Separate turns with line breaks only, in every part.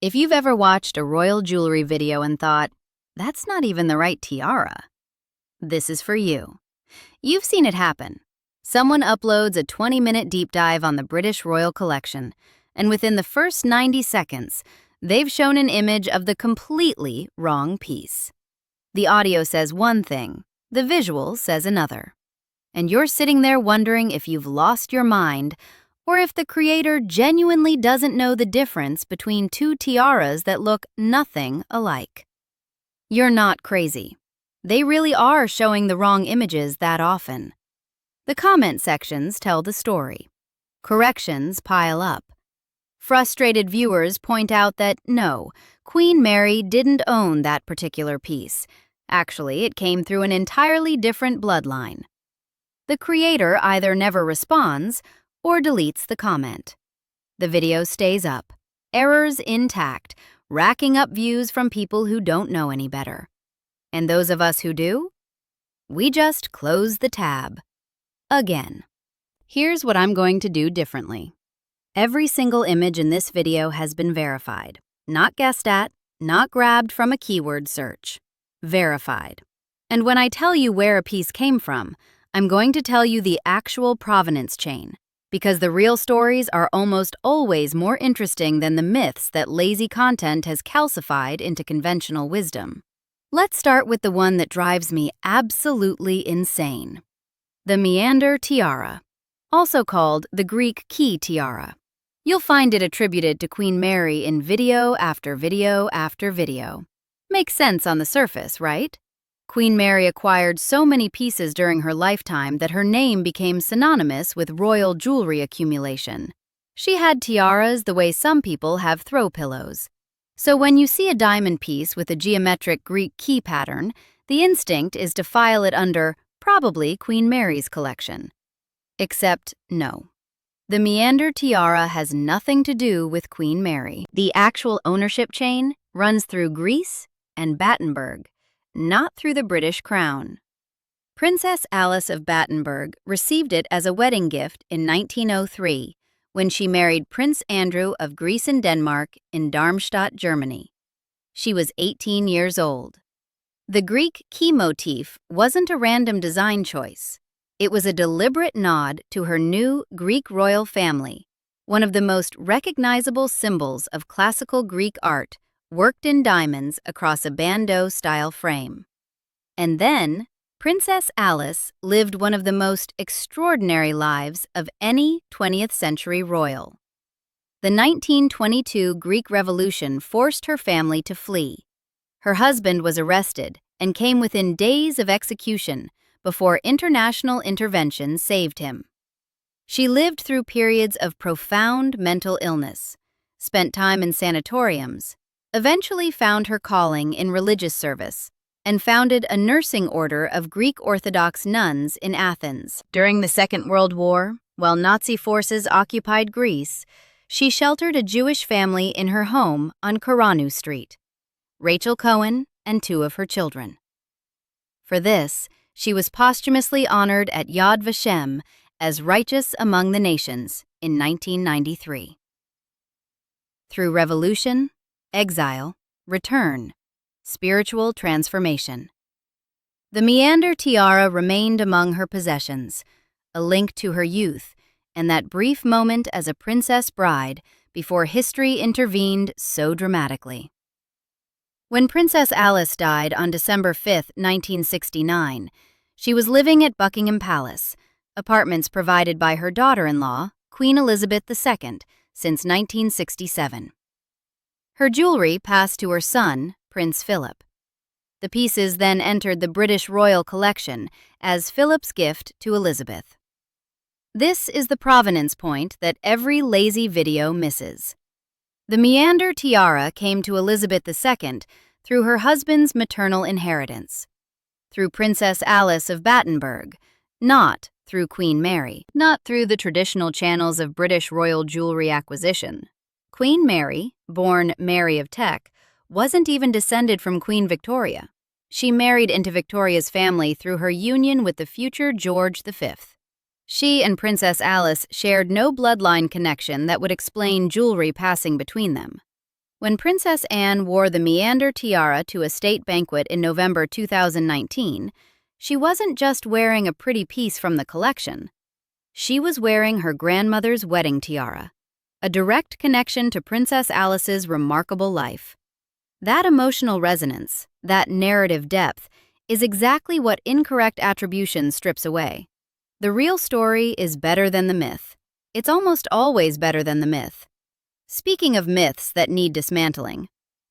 If you've ever watched a royal jewelry video and thought, that's not even the right tiara, this is for you. You've seen it happen. Someone uploads a 20-minute deep dive on the British royal collection, and within the first 90 seconds, they've shown an image of the completely wrong piece. The audio says one thing, the visual says another. And you're sitting there wondering if you've lost your mind or if the creator genuinely doesn't know the difference between two tiaras that look nothing alike. You're not crazy. They really are showing the wrong images that often. The comment sections tell the story. Corrections pile up. Frustrated viewers point out that no, Queen Mary didn't own that particular piece. Actually, it came through an entirely different bloodline. The creator either never responds or deletes the comment. The video stays up, errors intact, racking up views from people who don't know any better. And those of us who do? We just close the tab. Again. Here's what I'm going to do differently. Every single image in this video has been verified, not guessed at, not grabbed from a keyword search. Verified. And when I tell you where a piece came from, I'm going to tell you the actual provenance chain, because the real stories are almost always more interesting than the myths that lazy content has calcified into conventional wisdom. Let's start with the one that drives me absolutely insane. The Meander tiara, also called the Greek key tiara. You'll find it attributed to Queen Mary in video after video after video. Makes sense on the surface, right? Queen Mary acquired so many pieces during her lifetime that her name became synonymous with royal jewelry accumulation. She had tiaras the way some people have throw pillows. So when you see a diamond piece with a geometric Greek key pattern, the instinct is to file it under probably Queen Mary's collection. Except no. The Meander tiara has nothing to do with Queen Mary. The actual ownership chain runs through Greece and Battenberg, not through the British crown. Princess Alice of Battenberg received it as a wedding gift in 1903 when she married Prince Andrew of Greece and Denmark in Darmstadt, Germany. She was 18 years old. The Greek key motif wasn't a random design choice. It was a deliberate nod to her new Greek royal family, one of the most recognizable symbols of classical Greek art worked in diamonds across a bandeau-style frame. And then, Princess Alice lived one of the most extraordinary lives of any 20th century royal. The 1922 Greek Revolution forced her family to flee. Her husband was arrested and came within days of execution before international intervention saved him. She lived through periods of profound mental illness, spent time in sanatoriums, eventually found her calling in religious service, and founded a nursing order of Greek Orthodox nuns in Athens. During the Second World War, while Nazi forces occupied Greece, she sheltered a Jewish family in her home on Koranu Street, Rachel Cohen and 2 of her children. For this, she was posthumously honored at Yad Vashem as Righteous Among the Nations in 1993. Through revolution, exile, return, spiritual transformation. The Meander tiara remained among her possessions, a link to her youth and that brief moment as a princess bride before history intervened so dramatically. When Princess Alice died on December 5, 1969, she was living at Buckingham Palace, apartments provided by her daughter-in-law, Queen Elizabeth II, since 1967. Her jewelry passed to her son, Prince Philip. The pieces then entered the British royal collection as Philip's gift to Elizabeth. This is the provenance point that every lazy video misses. The Meander tiara came to Elizabeth II through her husband's maternal inheritance, through Princess Alice of Battenberg, not through Queen Mary, not through the traditional channels of British royal jewelry acquisition. Queen Mary, born Mary of Teck, wasn't even descended from Queen Victoria. She married into Victoria's family through her union with the future George V. She and Princess Alice shared no bloodline connection that would explain jewelry passing between them. When Princess Anne wore the meander tiara to a state banquet in November 2019, she wasn't just wearing a pretty piece from the collection. She was wearing her grandmother's wedding tiara, a direct connection to Princess Alice's remarkable life. That emotional resonance, that narrative depth, is exactly what incorrect attribution strips away. The real story is better than the myth. It's almost always better than the myth. Speaking of myths that need dismantling,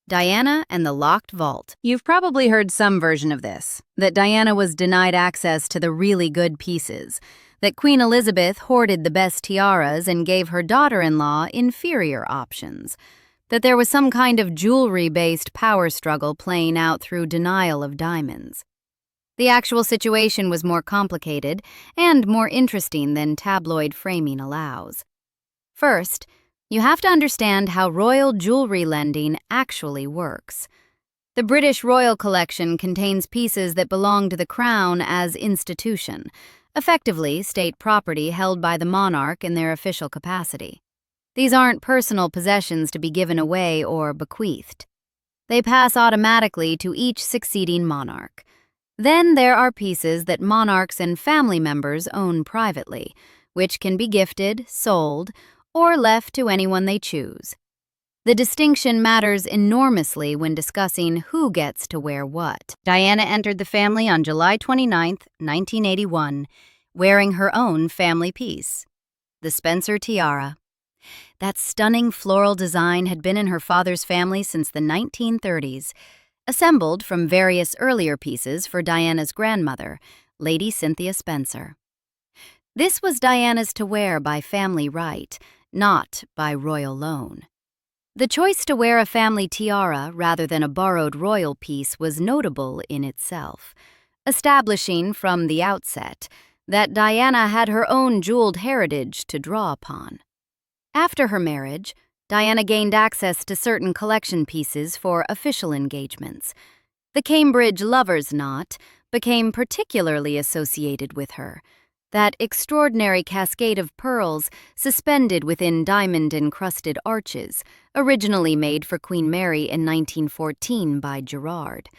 Diana and the Locked Vault. You've probably heard some version of this, that Diana was denied access to the really good pieces, that Queen Elizabeth hoarded the best tiaras and gave her daughter-in-law inferior options, that there was some kind of jewelry-based power struggle playing out through denial of diamonds. The actual situation was more complicated and more interesting than tabloid framing allows. First, you have to understand how royal jewelry lending actually works. The British Royal Collection contains pieces that belong to the Crown as institution, effectively state property held by the monarch in their official capacity. These aren't personal possessions to be given away or bequeathed. They pass automatically to each succeeding monarch. Then there are pieces that monarchs and family members own privately, which can be gifted, sold, or left to anyone they choose. The distinction matters enormously when discussing who gets to wear what. Diana entered the family on July 29, 1981, wearing her own family piece, the Spencer tiara. That stunning floral design had been in her father's family since the 1930s, assembled from various earlier pieces for Diana's grandmother, Lady Cynthia Spencer. This was Diana's to wear by family right, not by royal loan. The choice to wear a family tiara rather than a borrowed royal piece was notable in itself, establishing from the outset that Diana had her own jeweled heritage to draw upon. After her marriage, Diana gained access to certain collection pieces for official engagements. The Cambridge Lover's Knot became particularly associated with her, that extraordinary cascade of pearls suspended within diamond-encrusted arches, originally made for Queen Mary in 1914 by Gerard.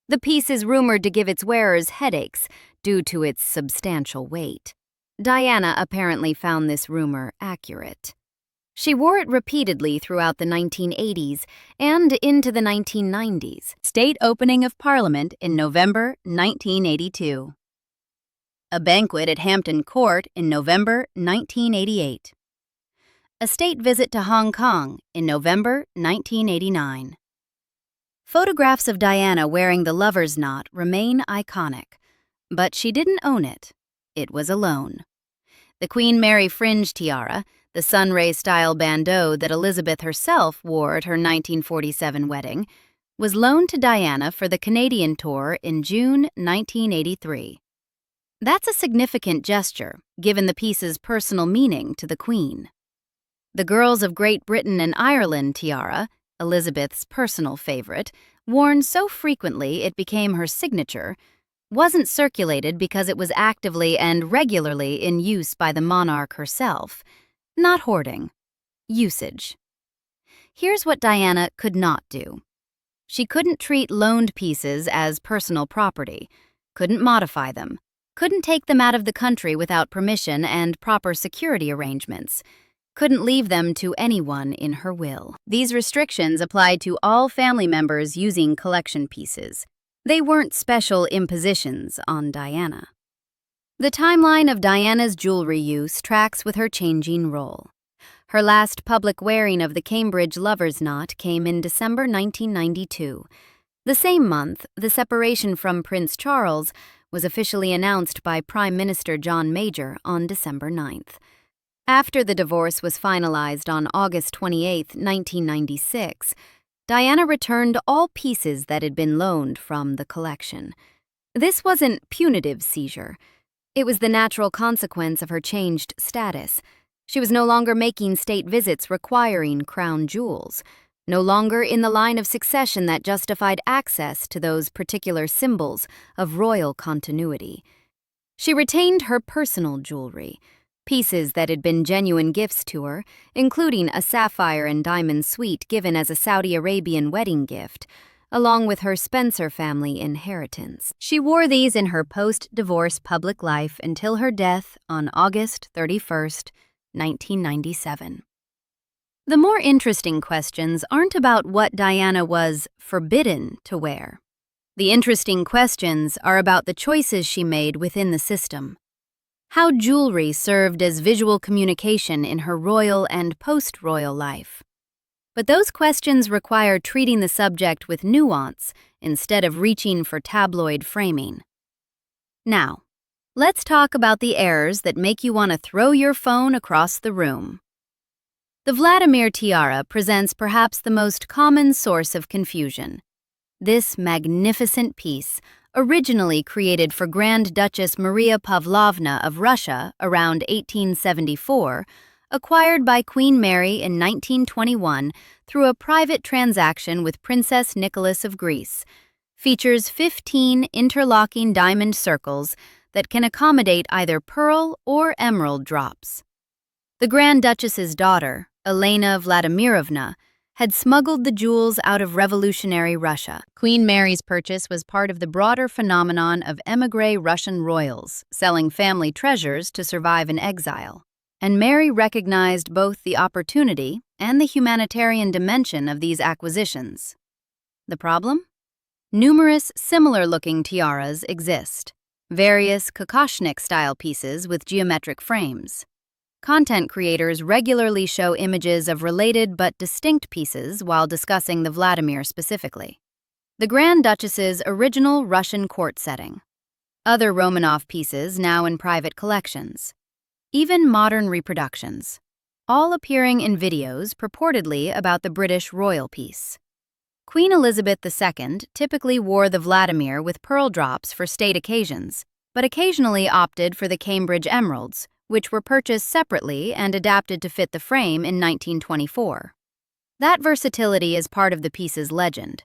The piece is rumored to give its wearers headaches due to its substantial weight. Diana apparently found this rumor accurate. She wore it repeatedly throughout the 1980s and into the 1990s. State opening of Parliament in November 1982. A banquet at Hampton Court in November 1988. A state visit to Hong Kong in November 1989. Photographs of Diana wearing the lover's knot remain iconic, but she didn't own it. It was a loan. The Queen Mary fringe tiara, the sunray-style bandeau that Elizabeth herself wore at her 1947 wedding, was loaned to Diana for the Canadian tour in June 1983. That's a significant gesture, given the piece's personal meaning to the Queen. The Girls of Great Britain and Ireland tiara, Elizabeth's personal favorite, worn so frequently it became her signature, wasn't circulated because it was actively and regularly in use by the monarch herself. Not hoarding. Usage. Here's what Diana could not do. She couldn't treat loaned pieces as personal property, couldn't modify them, couldn't take them out of the country without permission and proper security arrangements, couldn't leave them to anyone in her will. These restrictions applied to all family members using collection pieces. They weren't special impositions on Diana. The timeline of Diana's jewelry use tracks with her changing role. Her last public wearing of the Cambridge Lover's Knot came in December 1992. The same month, the separation from Prince Charles was officially announced by Prime Minister John Major on December 9th. After the divorce was finalized on August 28, 1996, Diana returned all pieces that had been loaned from the collection. This wasn't punitive seizure. It was the natural consequence of her changed status. She was no longer making state visits requiring crown jewels, no longer in the line of succession that justified access to those particular symbols of royal continuity. She retained her personal jewelry, Pieces that had been genuine gifts to her, including a sapphire and diamond suite given as a Saudi Arabian wedding gift, along with her Spencer family inheritance. She wore these in her post-divorce public life until her death on August 31st, 1997. The more interesting questions aren't about what Diana was forbidden to wear. The interesting questions are about the choices she made within the system. How jewelry served as visual communication in her royal and post-royal life. But those questions require treating the subject with nuance instead of reaching for tabloid framing. Now, let's talk about the errors that make you want to throw your phone across the room. The Vladimir tiara presents perhaps the most common source of confusion. This magnificent piece, originally created for Grand Duchess Maria Pavlovna of Russia around 1874, acquired by Queen Mary in 1921 through a private transaction with Princess Nicholas of Greece, features 15 interlocking diamond circles that can accommodate either pearl or emerald drops. The Grand Duchess's daughter, Elena Vladimirovna, had smuggled the jewels out of revolutionary Russia. Queen Mary's purchase was part of the broader phenomenon of émigré Russian royals selling family treasures to survive in exile. And Mary recognized both the opportunity and the humanitarian dimension of these acquisitions. The problem? Numerous similar-looking tiaras exist, various Kokoshnik-style pieces with geometric frames. Content creators regularly show images of related but distinct pieces while discussing the Vladimir specifically. The Grand Duchess's original Russian court setting. Other Romanov pieces now in private collections. Even modern reproductions, all appearing in videos purportedly about the British royal piece. Queen Elizabeth II typically wore the Vladimir with pearl drops for state occasions, but occasionally opted for the Cambridge emeralds, which were purchased separately and adapted to fit the frame in 1924. That versatility is part of the piece's legend.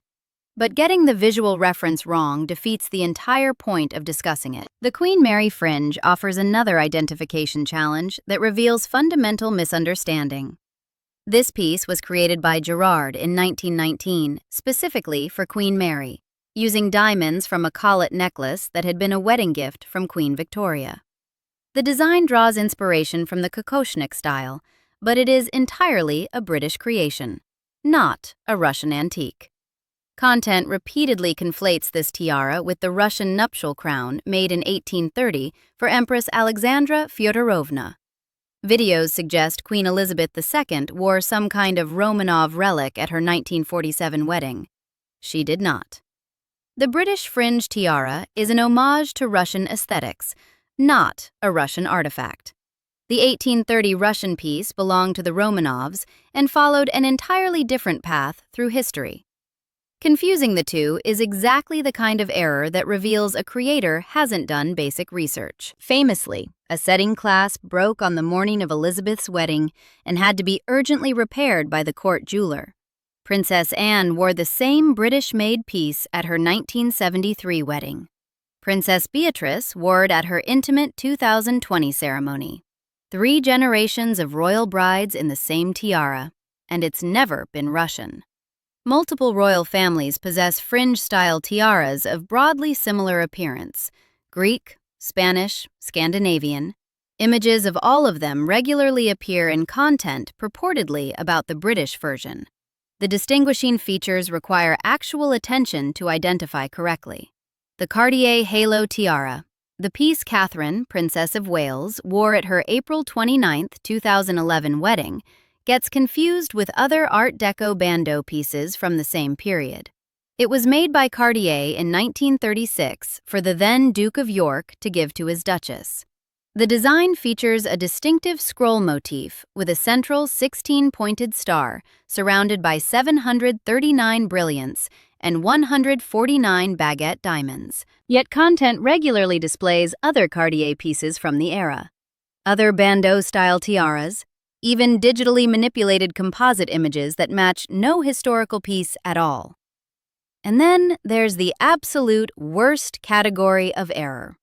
But getting the visual reference wrong defeats the entire point of discussing it. The Queen Mary fringe offers another identification challenge that reveals fundamental misunderstanding. This piece was created by Gerard in 1919, specifically for Queen Mary, using diamonds from a collet necklace that had been a wedding gift from Queen Victoria. The design draws inspiration from the Kokoshnik style, but it is entirely a British creation, not a Russian antique. Content repeatedly conflates this tiara with the Russian nuptial crown made in 1830 for Empress Alexandra Fyodorovna. Videos suggest Queen Elizabeth II wore some kind of Romanov relic at her 1947 wedding. She did not. The British fringe tiara is an homage to Russian aesthetics, not a Russian artifact. The 1830 Russian piece belonged to the Romanovs and followed an entirely different path through history. Confusing the two is exactly the kind of error that reveals a creator hasn't done basic research. Famously, a setting class broke on the morning of Elizabeth's wedding and had to be urgently repaired by the court jeweler. Princess Anne wore the same British-made piece at her 1973 wedding. Princess Beatrice wore it at her intimate 2020 ceremony. 3 generations of royal brides in the same tiara, and it's never been Russian. Multiple royal families possess fringe-style tiaras of broadly similar appearance: Greek, Spanish, Scandinavian. Images of all of them regularly appear in content purportedly about the British version. The distinguishing features require actual attention to identify correctly. The Cartier Halo Tiara. The piece Catherine, Princess of Wales, wore at her April 29, 2011 wedding, gets confused with other Art Deco bandeau pieces from the same period. It was made by Cartier in 1936 for the then Duke of York to give to his Duchess. The design features a distinctive scroll motif with a central 16-pointed star surrounded by 739 brilliants and 149 baguette diamonds. Yet content regularly displays other Cartier pieces from the era. Other bandeau-style tiaras, even digitally manipulated composite images that match no historical piece at all. And then there's the absolute worst category of error: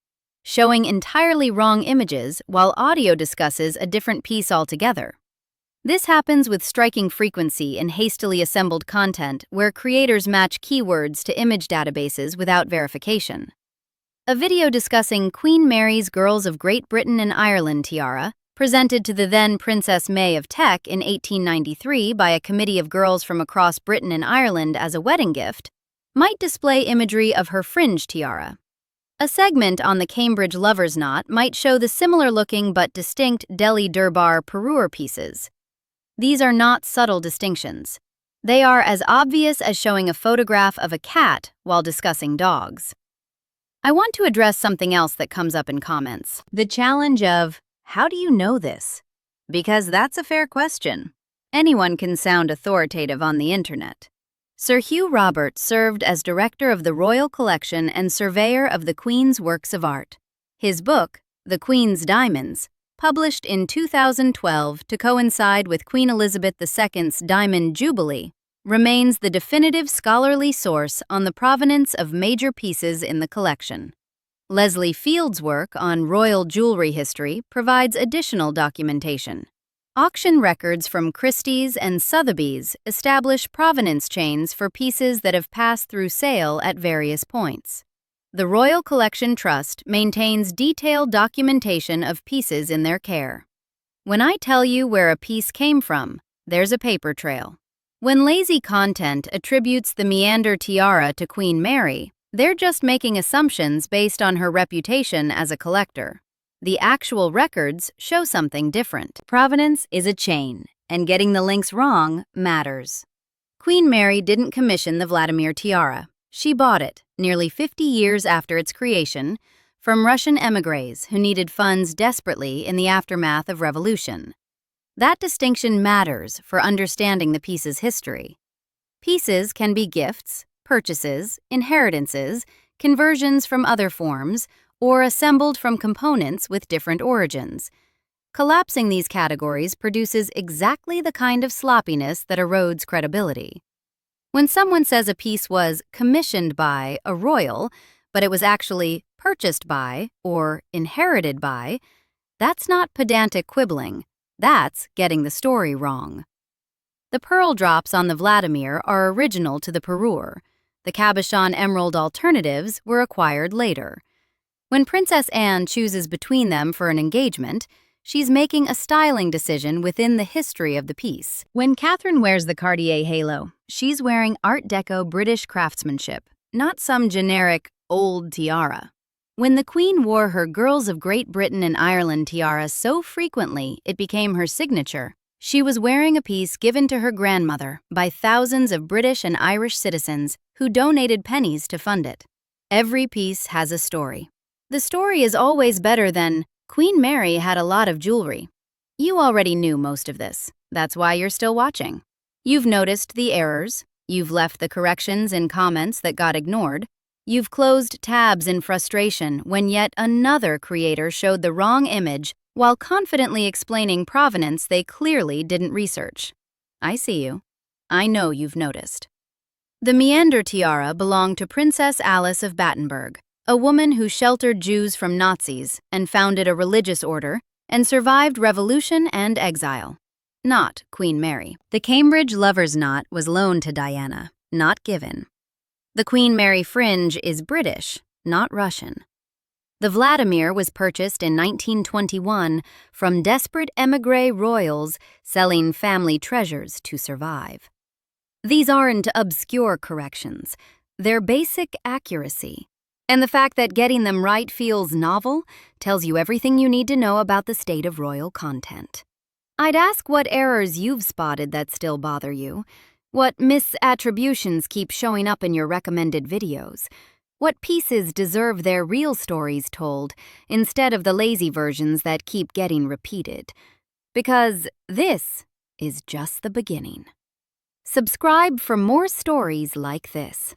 showing entirely wrong images while audio discusses a different piece altogether. This happens with striking frequency in hastily assembled content where creators match keywords to image databases without verification. A video discussing Queen Mary's Girls of Great Britain and Ireland tiara, presented to the then Princess May of Teck in 1893 by a committee of girls from across Britain and Ireland as a wedding gift, might display imagery of her fringe tiara. A segment on the Cambridge Lover's Knot might show the similar-looking but distinct Delhi Durbar parure pieces. These are not subtle distinctions. They are as obvious as showing a photograph of a cat while discussing dogs. I want to address something else that comes up in comments. The challenge of, how do you know this? Because that's a fair question. Anyone can sound authoritative on the internet. Sir Hugh Roberts served as director of the Royal Collection and surveyor of the Queen's works of art. His book, The Queen's Diamonds, published in 2012 to coincide with Queen Elizabeth II's Diamond Jubilee, remains the definitive scholarly source on the provenance of major pieces in the collection. Leslie Field's work on royal jewelry history provides additional documentation. Auction records from Christie's and Sotheby's establish provenance chains for pieces that have passed through sale at various points. The Royal Collection Trust maintains detailed documentation of pieces in their care. When I tell you where a piece came from, there's a paper trail. When lazy content attributes the Meander tiara to Queen Mary, they're just making assumptions based on her reputation as a collector. The actual records show something different. Provenance is a chain, and getting the links wrong matters. Queen Mary didn't commission the Vladimir tiara. She bought it, nearly 50 years after its creation, from Russian émigrés who needed funds desperately in the aftermath of revolution. That distinction matters for understanding the piece's history. Pieces can be gifts, purchases, inheritances, conversions from other forms, or assembled from components with different origins. Collapsing these categories produces exactly the kind of sloppiness that erodes credibility. When someone says a piece was commissioned by a royal, but it was actually purchased by or inherited by, that's not pedantic quibbling. That's getting the story wrong. The pearl drops on the Vladimir are original to the parure. The cabochon emerald alternatives were acquired later. When Princess Anne chooses between them for an engagement, she's making a styling decision within the history of the piece. When Catherine wears the Cartier halo, she's wearing Art Deco British craftsmanship, not some generic old tiara. When the Queen wore her Girls of Great Britain and Ireland tiara so frequently it became her signature, she was wearing a piece given to her grandmother by thousands of British and Irish citizens who donated pennies to fund it. Every piece has a story. The story is always better than, Queen Mary had a lot of jewelry. You already knew most of this. That's why you're still watching. You've noticed the errors. You've left the corrections in comments that got ignored. You've closed tabs in frustration when yet another creator showed the wrong image while confidently explaining provenance they clearly didn't research. I see you. I know you've noticed. The Meander tiara belonged to Princess Alice of Battenberg, a woman who sheltered Jews from Nazis and founded a religious order and survived revolution and exile. Not Queen Mary. The Cambridge Lover's Knot was loaned to Diana, not given. The Queen Mary fringe is British, not Russian. The Vladimir was purchased in 1921 from desperate émigré royals selling family treasures to survive. These aren't obscure corrections. They're basic accuracy. And the fact that getting them right feels novel tells you everything you need to know about the state of royal content. I'd ask what errors you've spotted that still bother you, what misattributions keep showing up in your recommended videos, what pieces deserve their real stories told instead of the lazy versions that keep getting repeated. Because this is just the beginning. Subscribe for more stories like this.